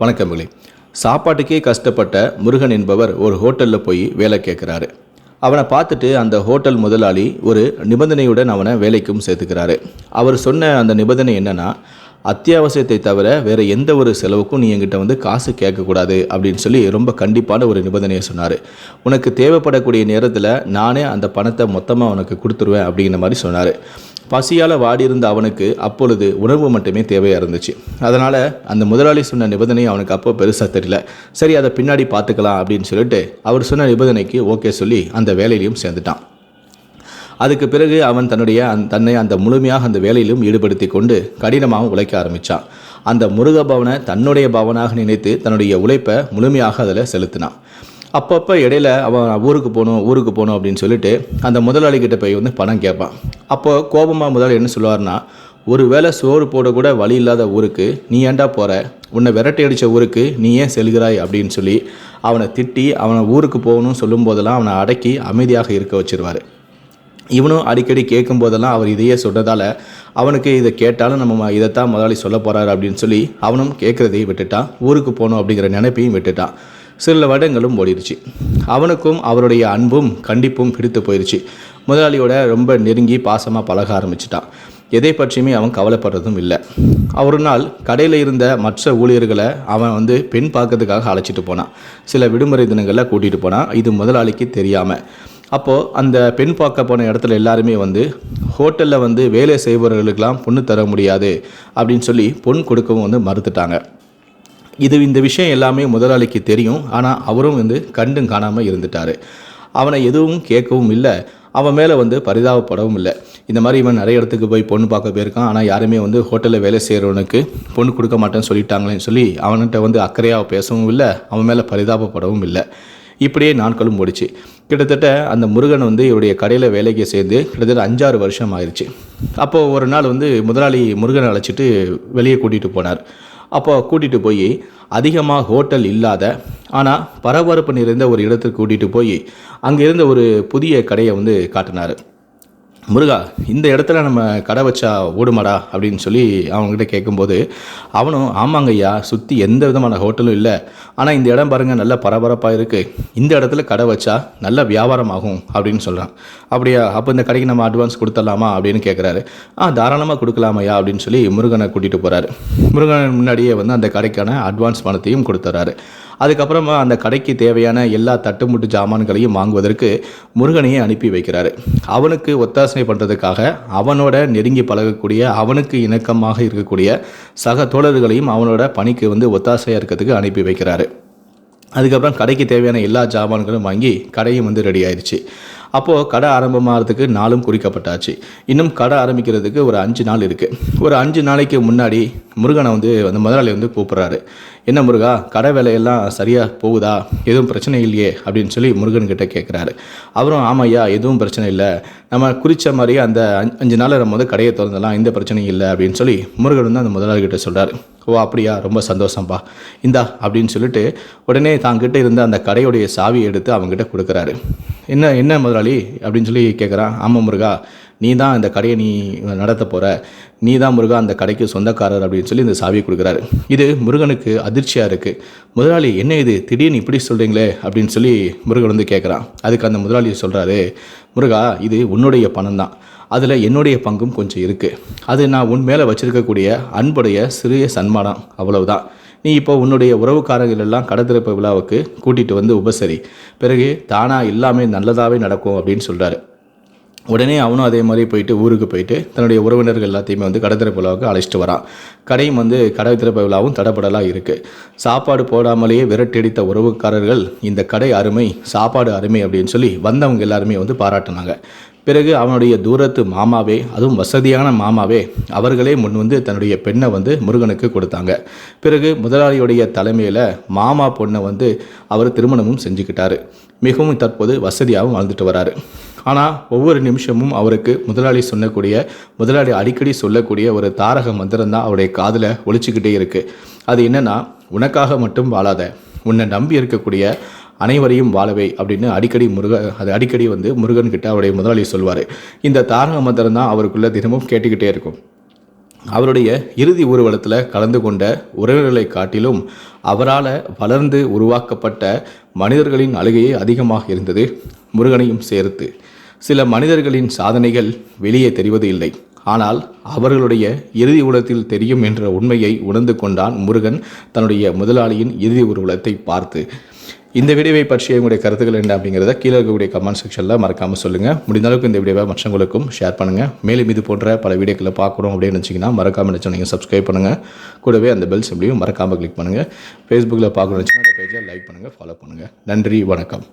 வணக்கங்களே. சாப்பாட்டுக்கே கஷ்டப்பட்ட முருகன் என்பவர் ஒரு ஹோட்டலில் போய் வேலை கேட்குறாரு. அவனை பார்த்துட்டு அந்த ஹோட்டல் முதலாளி ஒரு நிபந்தனையுடன் அவனை வேலைக்கும் சேர்த்துக்கிறாரு. அவர் சொன்ன அந்த நிபந்தனை என்னன்னா, அத்தியாவசியத்தை தவிர வேறு எந்த ஒரு செலவுக்கும் நீ என்கிட்ட காசு கேட்கக்கூடாது அப்படின்னு சொல்லி ரொம்ப கண்டிப்பான ஒரு நிபந்தனையை சொன்னார். உனக்கு தேவைப்படக்கூடிய நேரத்தில் நானே அந்த பணத்தை மொத்தமாக உனக்கு கொடுத்துருவேன் அப்படிங்கிற மாதிரி சொன்னார். பசியால் வாடியிருந்த அவனுக்கு அப்பொழுது உணவு மட்டுமே தேவையாக இருந்துச்சு. அதனால் அந்த முதலாளி சொன்ன நிபந்தனை அவனுக்கு அப்போ பெருசாக தெரியல. சரி, அதை பின்னாடி பார்த்துக்கலாம் அப்படின்னு சொல்லிட்டு அவர் சொன்ன நிபந்தனைக்கு ஓகே சொல்லி அந்த வேலையிலையும் சேர்ந்துட்டான். அதுக்கு பிறகு அவன் தன்னை அந்த முழுமையாக அந்த வேலையிலும் ஈடுபடுத்தி கொண்டு கடினமாக உழைக்க ஆரம்பித்தான். அந்த முருக பவனை தன்னுடைய பவனாக நினைத்து தன்னுடைய உழைப்பை முழுமையாக அதில் செலுத்தினான். அப்பப்போ இடையில அவன் ஊருக்கு போகணும் அப்படின்னு சொல்லிட்டு அந்த முதலாளிகிட்ட போய் பணம் கேட்பான். அப்போ கோபமாக முதலாளி என்ன சொல்லுவார்னா, ஒரு வேளை சோறு போட கூட வழி இல்லாத ஊருக்கு நீ ஏன்டா போகிற, உன்னை விரட்டி அடித்த ஊருக்கு நீ ஏன் செல்கிறாய் அப்படின்னு சொல்லி அவனை திட்டி அவனை ஊருக்கு போகணும்னு சொல்லும் போதெல்லாம் அவனை அடக்கி அமைதியாக இருக்க வச்சிருவார். இவனும் அடிக்கடி கேட்கும் போதெல்லாம் அவர் இதையே சொன்னதால் அவனுக்கு இதை கேட்டாலும் நம்ம இதைத்தான் முதலாளி சொல்ல போகிறாரு அப்படின்னு சொல்லி அவனும் கேட்குறதையும் விட்டுட்டான். ஊருக்கு போகணும் அப்படிங்கிற நினைப்பையும் விட்டுட்டான். சில வருடங்களும் ஓடிடுச்சு. அவனுக்கும் அவருடைய அன்பும் கண்டிப்பும் பிடித்து போயிடுச்சு. முதலாளியோட ரொம்ப நெருங்கி பாசமாக பழக ஆரம்பிச்சிட்டான். எதை பற்றியுமே அவன் கவலைப்படுறதும் இல்லை. ஒரு நாள் கடையில் இருந்த மற்ற ஊழியர்களை அவன் பெண் பார்க்கறதுக்காக அழைச்சிட்டு போனான். சில விடுமுறை தினங்களில் கூட்டிகிட்டு போனான். இது முதலாளிக்கு தெரியாமல். அப்போது அந்த பெண் பார்க்க போன இடத்துல எல்லாருமே ஹோட்டலில் வேலை செய்பவர்களுக்கெல்லாம் பொண்ணு தர முடியாது அப்படின்னு சொல்லி பொன் கொடுக்கவும் மறுத்துட்டாங்க. இந்த விஷயம் எல்லாமே முதலாளிக்கு தெரியும். ஆனால் அவரும் கண்டும் காணாமல் இருந்துட்டார். அவனை எதுவும் கேட்கவும் இல்லை, அவன் மேலே பரிதாபப்படவும் இல்லை. இந்த மாதிரி இவன் நிறைய இடத்துக்கு போய் பொண்ணு பார்க்க போயிருக்கான். ஆனால் யாருமே ஹோட்டலில் வேலை செய்கிறவனுக்கு பொண்ணு கொடுக்க மாட்டேன்னு சொல்லிட்டாங்களேன்னு சொல்லி அவன்கிட்ட அக்கறையாக பேசவும் இல்லை, அவன் மேலே பரிதாபப்படவும் இல்லை. இப்படியே நாட்களும் ஓடிச்சு. கிட்டத்தட்ட அந்த முருகன் இவருடைய கடையில் வேலைக்கு சேர்ந்து கிட்டத்தட்ட 5-6 வருஷம் ஆயிடுச்சு. அப்போது ஒரு நாள் முதலாளி முருகனை அழைச்சிட்டு வெளியே கூட்டிகிட்டு போனார். அப்போ கூட்டிகிட்டு போய் அதிகமாக ஹோட்டல் இல்லாத ஆனால் பரபரப்பு நிறைந்த ஒரு இடத்துக்கு கூட்டிகிட்டு போய் அங்கே இருந்த ஒரு புதிய கடையை காட்டினார். முருகா, இந்த இடத்துல நம்ம கடை வச்சா ஓடுமாடா அப்படின்னு சொல்லி அவங்ககிட்ட கேட்கும்போது அவனும் ஆமாங்க ஐயா, சுற்றி எந்த விதமான ஹோட்டலும் இல்லை, ஆனால் இந்த இடம் பாருங்கள் நல்ல பரபரப்பாக இருக்குது, இந்த இடத்துல கடை வச்சா நல்ல வியாபாரம் ஆகும் அப்படின்னு சொல்கிறான். அப்படியா, அப்போ இந்த கடைக்கு நம்ம அட்வான்ஸ் கொடுத்துடலாமா அப்படின்னு கேட்குறாரு. தாராளமாக கொடுக்கலாமையா அப்படின்னு சொல்லி முருகனை கூட்டிகிட்டு போகிறாரு. முருகன் முன்னாடியே அந்த கடைக்கான அட்வான்ஸ் பணத்தையும் கொடுத்துட்றாரு. அதுக்கப்புறமா அந்த கடைக்கு தேவையான எல்லா தட்டுமுட்டு ஜாமான்களையும் வாங்குவதற்கு முருகனையே அனுப்பி வைக்கிறாரு. அவனுக்கு ஒத்தாசனை பண்ணுறதுக்காக அவனோட நெருங்கி பழகக்கூடிய அவனுக்கு இணக்கமாக இருக்கக்கூடிய சக தோழர்களையும் அவனோட பணிக்கு ஒத்தாசையாக இருக்கிறதுக்கு அனுப்பி வைக்கிறாரு. அதுக்கப்புறம் கடைக்கு தேவையான எல்லா ஜாமான்களும் வாங்கி கடையும் ரெடி ஆயிடுச்சு. அப்போது கடை ஆரம்பமாகிறதுக்கு நாளும் குறிக்கப்பட்டாச்சு. இன்னும் கடை ஆரம்பிக்கிறதுக்கு ஒரு 5 நாள் இருக்குது. ஒரு 5 நாளைக்கு முன்னாடி முருகனை அந்த முதலாளி கூப்பிட்றாரு. என்ன முருகா, கடை வேலையெல்லாம் சரியாக போகுதா, எதுவும் பிரச்சனை இல்லையே அப்படின்னு சொல்லி முருகன்கிட்ட கேட்குறாரு. அவரும் ஆமாய்யா, எதுவும் பிரச்சனை இல்லை, நம்ம குறித்த மாதிரியே அந்த 5 நாளில் நம்ம கடையை திறந்தலாம், எந்த பிரச்சனையும் இல்லை அப்படின்னு சொல்லி முருகன் அந்த முதலாளிகிட்ட சொல்கிறார். ஓ அப்படியா, ரொம்ப சந்தோஷம்பா, இந்தா அப்படின்னு சொல்லிட்டு உடனே தாங்கிட்ட இருந்த அந்த கடையுடைய சாவியை எடுத்து அவங்ககிட்ட கொடுக்குறாரு. என்ன முதலாளி அப்படின்னு சொல்லி கேட்குறான். ஆமாம் முருகா, நீ தான் இந்த கடையை நீ நடத்த போகிற, நீ தான் முருகா அந்த கடைக்கு சொந்தக்காரர் அப்படின்னு சொல்லி இந்த சாவியை கொடுக்குறாரு. இது முருகனுக்கு அதிர்ச்சியாக இருக்குது. முதலாளி, என்ன இது திடீர்னு இப்படி சொல்கிறீங்களே அப்படின்னு சொல்லி முருகன் கேட்குறான். அதுக்கு அந்த முதலாளி சொல்கிறாரு, முருகா, இது உன்னுடைய பணம் தான், அதில் என்னுடைய பங்கும் கொஞ்சம் இருக்குது, அது நான் உன் மேலே வச்சுருக்கக்கூடிய அன்புடைய சிறிய சன்மானம், அவ்வளவுதான். நீ இப்போ உன்னுடைய உறவுக்காரர்கள் எல்லாம் கடை திறப்பு விழாவுக்கு கூட்டிகிட்டு உபசரி, பிறகு தானாக எல்லாமே நல்லதாகவே நடக்கும் அப்படின்னு சொல்கிறாரு. உடனே அவனும் அதே மாதிரி ஊருக்கு போயிட்டு தன்னுடைய உறவினர்கள் எல்லாத்தையுமே கடை திறப்பு விழாவுக்கு அழைச்சிட்டு வரான். கடையும் கடை திறப்பு விழாவும் தடப்படலாம் இருக்குது. சாப்பாடு போடாமலேயே விரட்டடித்த உறவுக்காரர்கள் இந்த கடை அருமை, சாப்பாடு அருமை அப்படின்னு சொல்லி வந்தவங்க எல்லாருமே பாராட்டினாங்க. பிறகு அவனுடைய தூரத்து மாமாவே, அதுவும் வசதியான மாமாவே, அவர்களே முன் தன்னுடைய பெண்ணை முருகனுக்கு கொடுத்தாங்க. பிறகு முதலாளியுடைய தலைமையில் மாமா பொண்ணை அவர் திருமணமும் செஞ்சுக்கிட்டாரு. மிகவும் தற்போது வசதியாகவும் வாழ்ந்துட்டு வராரு. ஆனால் ஒவ்வொரு நிமிஷமும் அவருக்கு முதலாளி அடிக்கடி சொல்லக்கூடிய ஒரு தாரக மந்திரம் தான் அவருடைய காதில் ஒலிச்சுக்கிட்டே இருக்குது. அது என்னென்னா, உனக்காக மட்டும் வாழாத, உன்னை நம்பி இருக்கக்கூடிய அனைவரையும் வாழவை அப்படின்னு அடிக்கடி முருகன்கிட்ட அவருடைய முதலாளி சொல்வார். இந்த தாரக மந்திரம் தான் அவருக்குள்ள தினமும் கேட்டுக்கிட்டே இருக்கும். அவருடைய இறுதி ஊர்வலத்தில் கலந்து கொண்ட உறவினர்களை காட்டிலும் அவரால் வளர்ந்து உருவாக்கப்பட்ட மனிதர்களின் அழுகையே அதிகமாக இருந்தது, முருகனையும் சேர்த்து. சில மனிதர்களின் சாதனைகள் வெளியே தெரிவது இல்லை, ஆனால் அவர்களுடைய இறுதி ஊர்வலத்தில் தெரியும் என்ற உண்மையை உணர்ந்து கொண்டான் முருகன் தன்னுடைய முதலாளியின் இறுதி ஊர்வலத்தை பார்த்து. இந்த வீடியோவை பற்றிய உங்களுடைய கருத்துக்கள் என்ன அப்படிங்கிறத கீழே இருக்கக்கூடிய கமெண்ட் செக்ஷனில் மறக்காமல் சொல்லுங்கள். முடிந்த அளவுக்கு இந்த வீடியோவை மற்றவங்களுக்கும் ஷேர் பண்ணுங்கள். மேலும் இது போன்ற பல வீடியோக்களை பார்க்கணும் அப்படின்னு நினச்சிங்கன்னா மறக்காமல் நினச்சோம் நீங்கள் சப்ஸ்கிரைப் பண்ணுங்கள். கூடவே அந்த பெல் சிம்லையும் மறக்காமல் கிளிக் பண்ணுங்கள். ஃபேஸ்புக்கில் பார்க்கணுன்னு நினச்சிங்கன்னா அந்த பேஜை லைக் பண்ணுங்கள், ஃபாலோ பண்ணுங்கள். நன்றி, வணக்கம்.